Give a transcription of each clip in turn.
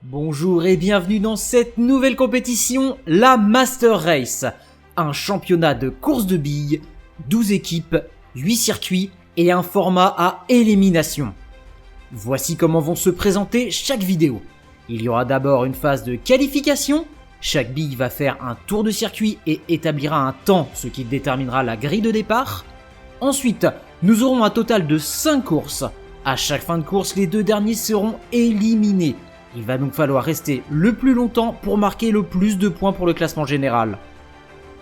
Bonjour et bienvenue dans cette nouvelle compétition, la Master Race. Un championnat de course de billes, 12 équipes, 8 circuits et un format à élimination. Voici comment vont se présenter chaque vidéo. Il y aura d'abord une phase de qualification. Chaque bille va faire un tour de circuit et établira un temps, ce qui déterminera la grille de départ. Ensuite, nous aurons un total de 5 courses. À chaque fin de course, les deux derniers seront éliminés. Il va donc falloir rester le plus longtemps pour marquer le plus de points pour le classement général.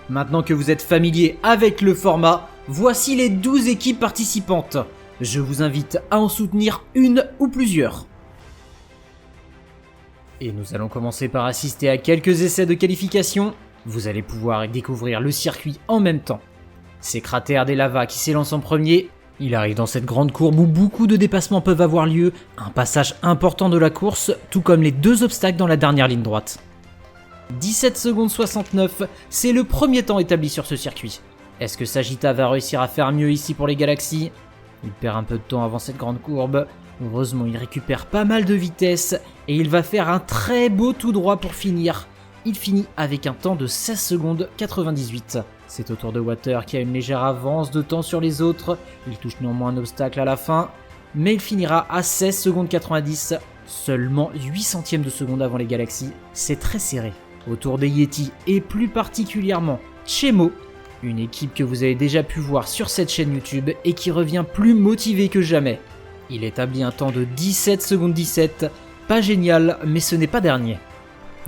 Maintenant que vous êtes familier avec le format, voici les 12 équipes participantes. Je vous invite à en soutenir une ou plusieurs. Et nous allons commencer par assister à quelques essais de qualification. Vous allez pouvoir découvrir le circuit en même temps. C'est Cratère des Lavas qui s'élance en premier. Il arrive dans cette grande courbe où beaucoup de dépassements peuvent avoir lieu, un passage important de la course, tout comme les deux obstacles dans la dernière ligne droite. 17 secondes 69, c'est le premier temps établi sur ce circuit. Est-ce que Sagitta va réussir à faire mieux ici pour les Galaxies? Il perd un peu de temps avant cette grande courbe. Heureusement, il récupère pas mal de vitesse et il va faire un très beau tout droit pour finir. Il finit avec un temps de 16 secondes 98. C'est au tour de Water qui a une légère avance de temps sur les autres. Il touche néanmoins un obstacle à la fin, mais il finira à 16 secondes 90, seulement 8 centièmes de seconde avant les Galaxies. C'est très serré. Au tour des Yeti et plus particulièrement Chemo, une équipe que vous avez déjà pu voir sur cette chaîne YouTube et qui revient plus motivé que jamais. Il établit un temps de 17 secondes 17, pas génial, mais ce n'est pas dernier.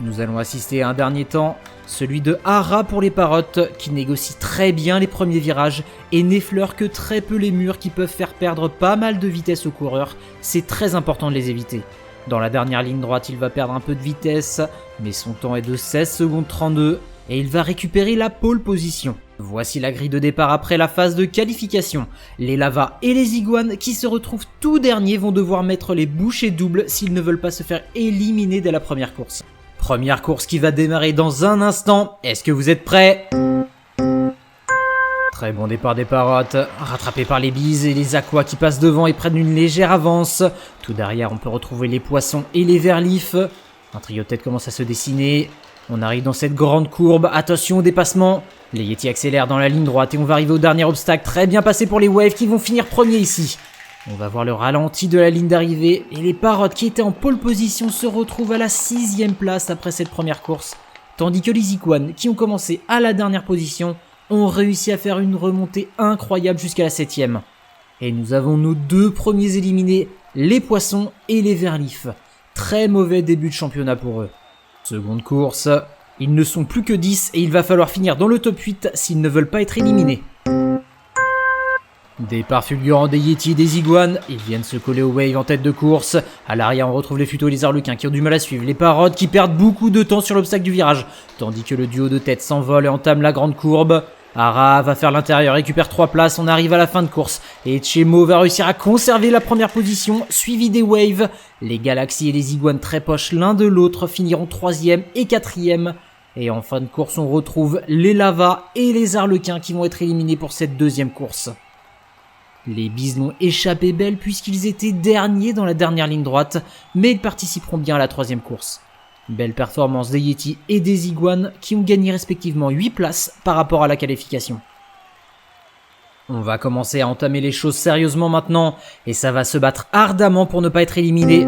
Nous allons assister à un dernier temps, celui de Hara pour les Parottes, qui négocie très bien les premiers virages et n'effleure que très peu les murs qui peuvent faire perdre pas mal de vitesse aux coureurs. C'est très important de les éviter. Dans la dernière ligne droite, il va perdre un peu de vitesse, mais son temps est de 16 secondes 32 et il va récupérer la pole position. Voici la grille de départ après la phase de qualification. Les Lavas et les Iguanes qui se retrouvent tout derniers vont devoir mettre les bouchées doubles s'ils ne veulent pas se faire éliminer dès la première course. Première course qui va démarrer dans un instant. Est-ce que vous êtes prêts? Très bon départ des Parottes, rattrapé par les Bises et les Aquas qui passent devant et prennent une légère avance. Tout derrière, on peut retrouver les Poissons et les Verlifs. Un trio de tête commence à se dessiner. On arrive dans cette grande courbe, attention au dépassement. Les Yeti accélèrent dans la ligne droite et on va arriver au dernier obstacle. Très bien passé pour les Waves qui vont finir premiers ici. On va voir le ralenti de la ligne d'arrivée et les Parottes qui étaient en pole position se retrouvent à la 6e place après cette première course. Tandis que les Iguanes qui ont commencé à la dernière position ont réussi à faire une remontée incroyable jusqu'à la 7e. Et nous avons nos deux premiers éliminés, les Poissons et les Verlifs. Très mauvais début de championnat pour eux. Seconde course, ils ne sont plus que 10 et il va falloir finir dans le top 8 s'ils ne veulent pas être éliminés. Départ fulgurant des Yeti et des Iguanes, ils viennent se coller aux Waves en tête de course. À l'arrière, on retrouve les Futos et les Arlequins qui ont du mal à suivre, les Parottes qui perdent beaucoup de temps sur l'obstacle du virage, tandis que le duo de tête s'envole et entame la grande courbe. Hara va faire l'intérieur, récupère 3 places, on arrive à la fin de course. Et Chemo va réussir à conserver la première position, suivi des Waves. Les Galaxies et les Iguanes très poches l'un de l'autre finiront 3e et 4e. Et en fin de course, on retrouve les Lavas et les Arlequins qui vont être éliminés pour cette deuxième course. Les Bises l'ont échappé belle puisqu'ils étaient derniers dans la dernière ligne droite, mais ils participeront bien à la troisième course. Belle performance des Yeti et des Iguanes qui ont gagné respectivement 8 places par rapport à la qualification. On va commencer à entamer les choses sérieusement maintenant, et ça va se battre ardemment pour ne pas être éliminé.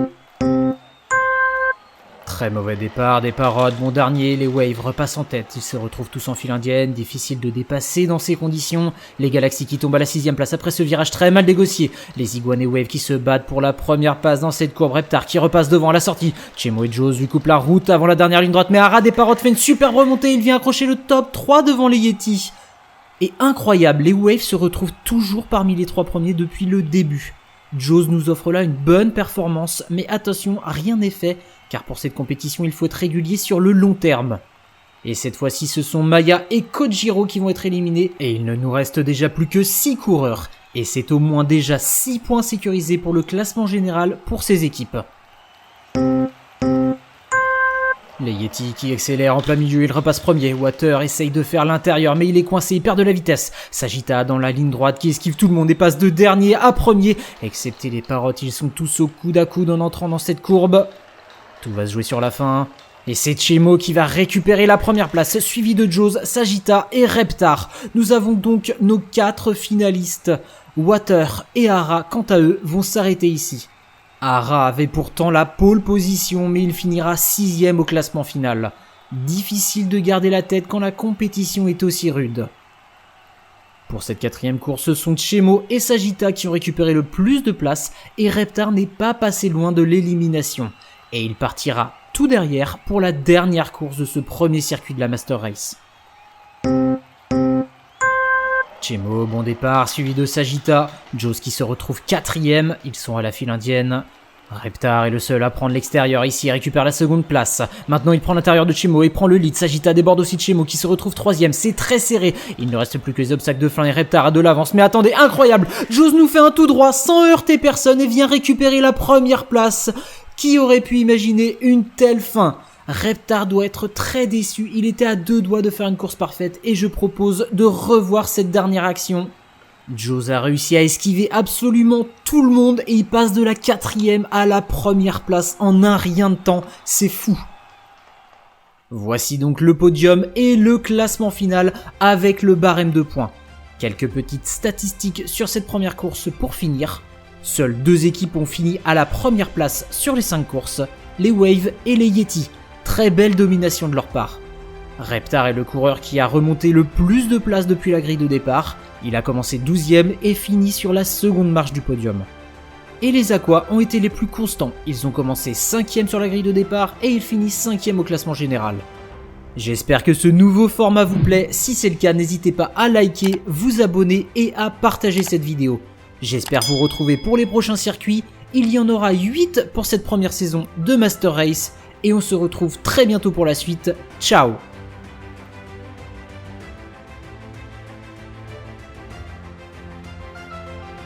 Très mauvais départ des Parottes, bon dernier, les Waves repassent en tête, ils se retrouvent tous en file indienne, difficile de dépasser dans ces conditions, les Galaxies qui tombent à la 6e place après ce virage très mal négocié, les Iguanes et Waves qui se battent pour la première passe dans cette courbe, Reptar qui repasse devant à la sortie, Chemo et Jaws lui coupent la route avant la dernière ligne droite, mais Hara des Parottes fait une superbe remontée, il vient accrocher le top 3 devant les Yeti. Et incroyable, les Waves se retrouvent toujours parmi les 3 premiers depuis le début. Jaws nous offre là une bonne performance, mais attention, rien n'est fait, car pour cette compétition, il faut être régulier sur le long terme. Et cette fois-ci, ce sont Maya et Kojiro qui vont être éliminés, et il ne nous reste déjà plus que 6 coureurs. Et c'est au moins déjà 6 points sécurisés pour le classement général pour ces équipes. Les Yeti qui accélèrent en plein milieu, il repasse premier. Water essaye de faire l'intérieur, mais il est coincé, il perd de la vitesse. Sagitta dans la ligne droite qui esquive tout le monde et passe de dernier à premier. Excepté les Parottes, ils sont tous au coude à coude en entrant dans cette courbe. Tout va se jouer sur la fin. Et c'est Chemo qui va récupérer la première place, suivi de Jaws, Sagitta et Reptar. Nous avons donc nos 4 finalistes. Water et Hara, quant à eux, vont s'arrêter ici. Hara avait pourtant la pole position, mais il finira 6ème au classement final. Difficile de garder la tête quand la compétition est aussi rude. Pour cette 4ème course, ce sont Chemo et Sagitta qui ont récupéré le plus de place et Reptar n'est pas passé loin de l'élimination. Et il partira tout derrière pour la dernière course de ce premier circuit de la Master Race. Chemo, bon départ, suivi de Sagitta. Jaws qui se retrouve 4ème, ils sont à la file indienne. Reptar est le seul à prendre l'extérieur ici et récupère la seconde place. Maintenant il prend l'intérieur de Chemo et prend le lead. Sagitta déborde aussi de Chemo qui se retrouve 3ème. C'est très serré. Il ne reste plus que les obstacles de fin et Reptar a de l'avance. Mais attendez, incroyable! Jaws nous fait un tout droit sans heurter personne et vient récupérer la première place. Qui aurait pu imaginer une telle fin? Reptar doit être très déçu. Il était à 2 doigts de faire une course parfaite et je propose de revoir cette dernière action. Jaws a réussi à esquiver absolument tout le monde et il passe de la 4ème à la première place en un rien de temps, c'est fou. Voici donc le podium et le classement final avec le barème de points. Quelques petites statistiques sur cette première course pour finir. Seules 2 équipes ont fini à la première place sur les 5 courses, les Wave et les Yeti. Très belle domination de leur part. Reptar est le coureur qui a remonté le plus de places depuis la grille de départ. Il a commencé 12ème et fini sur la seconde marche du podium. Et les Aquas ont été les plus constants. Ils ont commencé 5ème sur la grille de départ et ils finissent 5ème au classement général. J'espère que ce nouveau format vous plaît. Si c'est le cas, n'hésitez pas à liker, vous abonner et à partager cette vidéo. J'espère vous retrouver pour les prochains circuits. Il y en aura 8 pour cette première saison de Master Race. Et on se retrouve très bientôt pour la suite. Ciao!